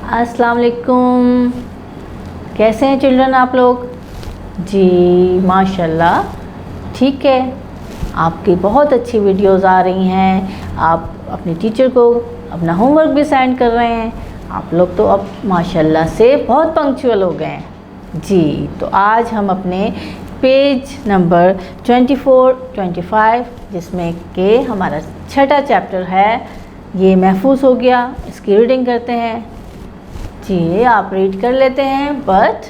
अस्सलाम वालेकुम। कैसे हैं चिल्ड्रन आप लोग? जी माशाल्लाह ठीक है। आपकी बहुत अच्छी वीडियोस आ रही हैं। आप अपने टीचर को अपना होमवर्क भी सेंड कर रहे हैं। आप लोग तो अब माशाल्लाह से बहुत पंक्चुअल हो गए हैं। जी तो आज हम अपने पेज नंबर 24, 25 जिसमें कि हमारा छठा चैप्टर है, ये महफूज हो गया। इसकी रीडिंग करते हैं। जी आप रीड कर लेते हैं, बट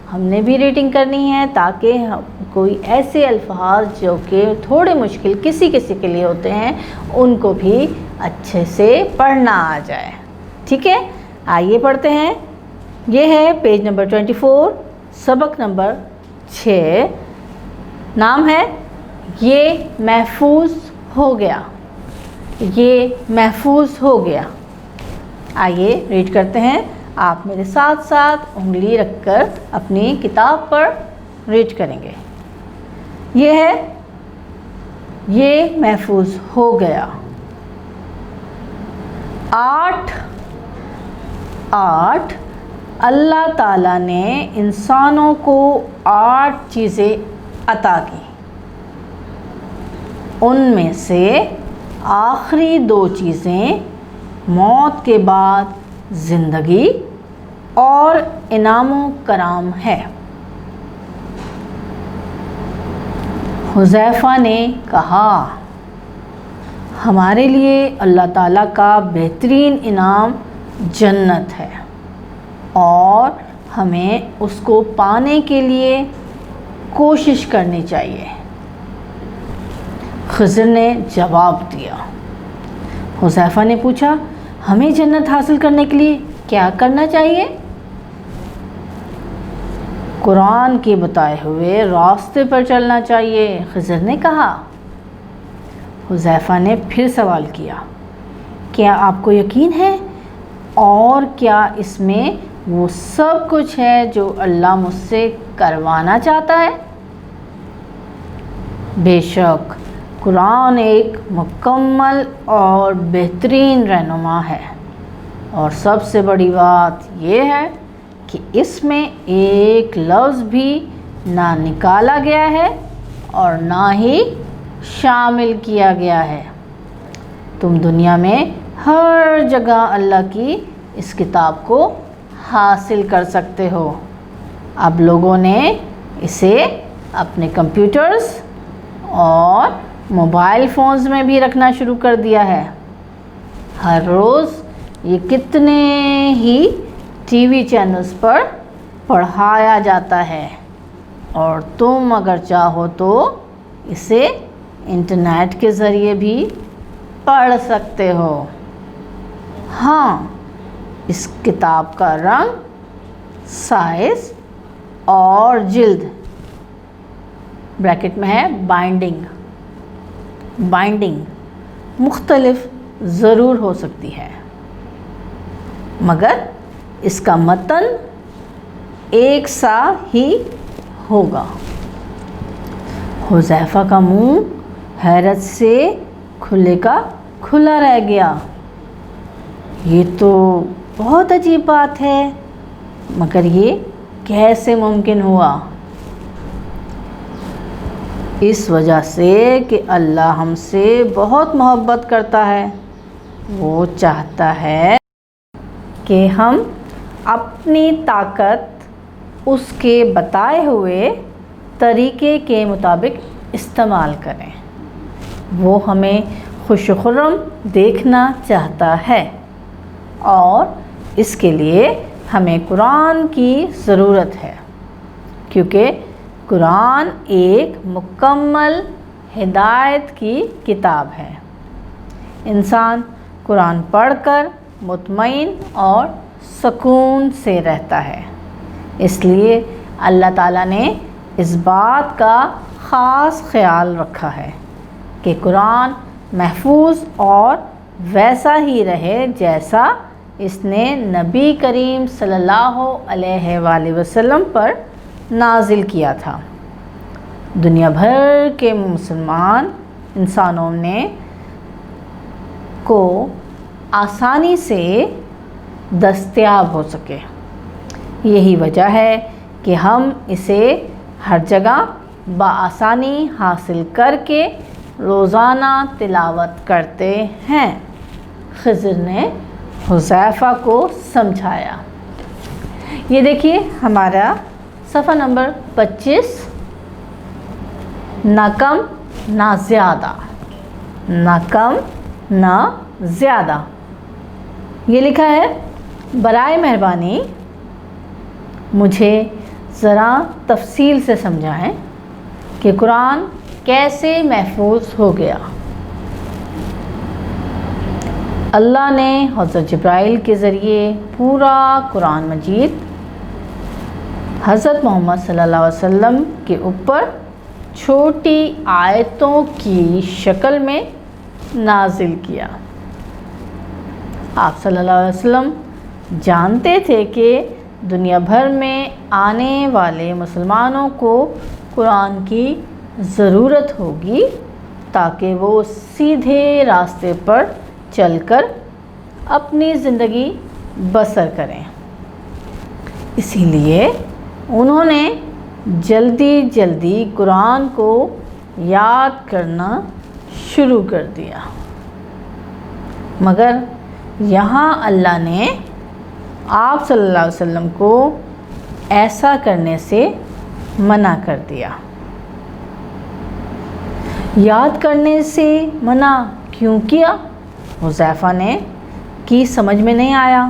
हमने भी रीडिंग करनी है ताकि हम कोई ऐसे अल्फाज जो कि थोड़े मुश्किल किसी किसी के लिए होते हैं उनको भी अच्छे से पढ़ना आ जाए। ठीक है, आइए पढ़ते हैं। ये है पेज नंबर 24, सबक नंबर 6। नाम है ये महफूज हो गया। ये महफूज हो गया। आइए रीड करते हैं। आप मेरे साथ साथ उंगली रखकर अपनी किताब पर रीड करेंगे। ये है ये महफूज हो गया। 8 अल्लाह ताला ने इंसानों को 8 चीज़ें अता की। उनमें से आखिरी 2 चीज़ें मौत के बाद ज़िंदगी और इनामो कराम है। हुज़ैफ़ा ने कहा, हमारे लिए अल्लाह ताला का बेहतरीन इनाम जन्नत है और हमें उसको पाने के लिए कोशिश करनी चाहिए। खिज़र ने जवाब दिया। हुज़ैफ़ा ने पूछा, हमें जन्नत हासिल करने के लिए क्या करना चाहिए? कुरान के बताए हुए रास्ते पर चलना चाहिए, खिज़र ने कहा। हुज़ैफ़ा ने फिर सवाल किया, क्या आपको यकीन है और क्या इसमें वो सब कुछ है जो अल्लाह मुझसे करवाना चाहता है? बेशक कुरान एक मुकम्मल और बेहतरीन रहनुमा है और सबसे बड़ी बात यह है कि इसमें एक लफ्ज़ भी ना निकाला गया है और ना ही शामिल किया गया है। तुम दुनिया में हर जगह अल्लाह की इस किताब को हासिल कर सकते हो। अब लोगों ने इसे अपने कंप्यूटर्स और मोबाइल फ़ोन्स में भी रखना शुरू कर दिया है। हर रोज़ ये कितने ही टीवी चैनल्स पर पढ़ाया जाता है और तुम अगर चाहो तो इसे इंटरनेट के ज़रिए भी पढ़ सकते हो। हाँ, इस किताब का रंग, साइज़ और जिल्द ब्रैकेट में है बाइंडिंग मुख्तलिफ ज़रूर हो सकती है, मगर इसका मतन एक सा ही होगा। हुज़ैफ़ा का मुंह हैरत से खुले का खुला रह गया। ये तो बहुत अजीब बात है, मगर ये कैसे मुमकिन हुआ? इस वजह से कि अल्लाह हमसे बहुत मोहब्बत करता है। वो चाहता है कि हम अपनी ताकत उसके बताए हुए तरीक़े के मुताबिक इस्तेमाल करें। वो हमें खुशखुर्रम देखना चाहता है और इसके लिए हमें कुरान की ज़रूरत है, क्योंकि कुरान एक मुकम्मल हिदायत की किताब है। इंसान कुरान पढ़कर मुतमईन और सुकून से रहता है। इसलिए अल्लाह ताला ने इस बात का ख़ास ख्याल रखा है कि कुरान महफूज और वैसा ही रहे जैसा इसने नबी करीम सल्लल्लाहु अलैहि वसल्लम पर नाजिल किया था। दुनिया भर के मुसलमान इंसानों ने को आसानी से دستیاب ہو سکے۔ یہی وجہ ہے کہ ہم اسے ہر جگہ بآسانی حاصل کر کے روزانہ تلاوت کرتے ہیں۔ خضر نے حذیفہ کو سمجھایا۔ یہ دیکھیے ہمارا صفحہ نمبر 25، نہ کم نہ زیادہ، نہ کم نہ زیادہ۔ یہ لکھا ہے، برائے مہربانی مجھے ذرا تفصیل سے سمجھائیں کہ قرآن کیسے محفوظ ہو گیا۔ اللہ نے حضرت جبرائیل کے ذریعے پورا قرآن مجید حضرت محمد صلی اللہ علیہ وسلم کے اوپر چھوٹی آیتوں کی شکل میں نازل کیا۔ آپ صلی اللہ علیہ وسلم جانتے تھے کہ دنیا بھر میں آنے والے مسلمانوں کو قرآن کی ضرورت ہوگی تاکہ وہ سیدھے راستے پر چل کر اپنی زندگی بسر کریں۔ اسی لیے انہوں نے جلدی قرآن کو یاد کرنا شروع کر دیا، مگر یہاں اللہ نے آپ صلی اللہ علیہ وسلم کو ایسا کرنے سے منع کر دیا۔ یاد کرنے سے منع کیوں کیا؟ حذیفہ نے کی سمجھ میں نہیں آیا۔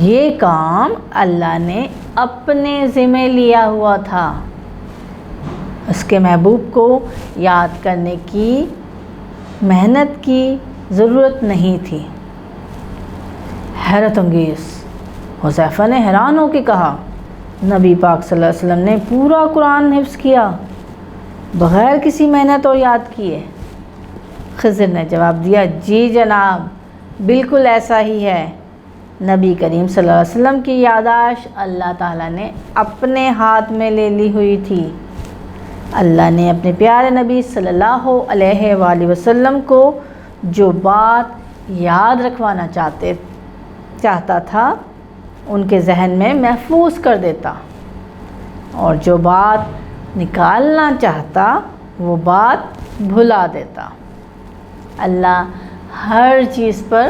یہ کام اللہ نے اپنے ذمہ لیا ہوا تھا، اس کے محبوب کو یاد کرنے کی محنت کی ضرورت نہیں تھی۔ حیرت انگیز، حذیفہ نے حیران ہو کے کہا، نبی پاک صلی اللہ علیہ وسلم نے پورا قرآن حفظ کیا بغیر کسی محنت اور یاد کیے؟ خضر نے جواب دیا، جی جناب، بالکل ایسا ہی ہے۔ نبی کریم صلی اللہ علیہ وسلم کی یادداشت اللہ تعالیٰ نے اپنے ہاتھ میں لے لی ہوئی تھی۔ اللہ نے اپنے پیارے نبی صلی اللہ علیہ وآلہ وسلم کو جو بات یاد رکھوانا چاہتا تھا ان کے ذہن میں محفوظ کر دیتا، اور جو بات نکالنا چاہتا وہ بات بھلا دیتا۔ اللہ ہر چیز پر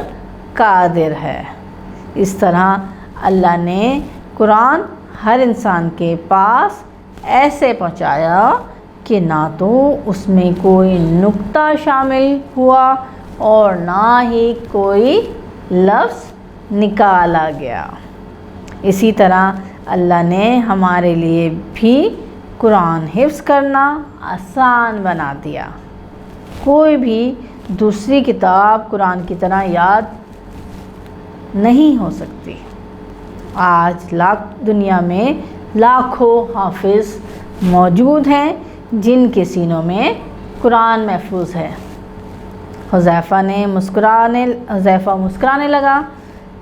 قادر ہے۔ اس طرح اللہ نے قرآن ہر انسان کے پاس ایسے پہنچایا کہ نہ تو اس میں کوئی نقطہ شامل ہوا اور نہ ہی کوئی لفظ نکالا گیا۔ اسی طرح اللہ نے ہمارے لیے بھی قرآن حفظ کرنا آسان بنا دیا۔ کوئی بھی دوسری کتاب قرآن کی طرح یاد نہیں ہو سکتی۔ آج دنیا میں لاکھوں حافظ موجود ہیں جن کے سینوں میں قرآن محفوظ ہے۔ حذیفہ مسکرانے لگا۔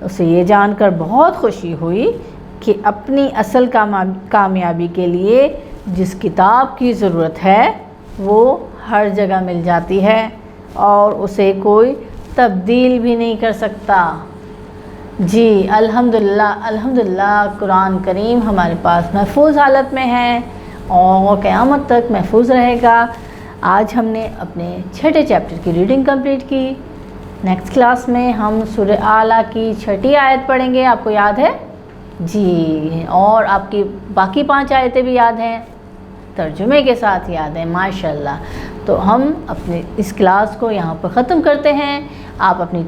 اسے یہ جان کر بہت خوشی ہوئی کہ اپنی اصل کامیابی کے لیے جس کتاب کی ضرورت ہے وہ ہر جگہ مل جاتی ہے اور اسے کوئی تبدیل بھی نہیں کر سکتا۔ جی الحمدللہ قرآن کریم ہمارے پاس محفوظ حالت میں ہے اور قیامت تک محفوظ رہے گا۔ آج ہم نے اپنے 6 چیپٹر کی ریڈنگ کمپلیٹ کی۔ نیکسٹ کلاس میں ہم سورہ اعلیٰ کی 6 آیت پڑھیں گے، آپ کو یاد ہے؟ جی، اور آپ کی باقی 5 آیتیں بھی یاد ہیں، ترجمے کے ساتھ یاد ہیں، ماشاءاللہ۔ تو ہم اپنے اس کلاس کو یہاں پر ختم کرتے ہیں۔ آپ اپنی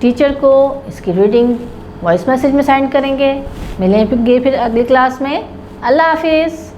ٹیچر کو اس کی ریڈنگ وائس میسیج میں سینڈ کریں گے۔ ملیں گے پھر اگلی کلاس میں۔ اللہ حافظ۔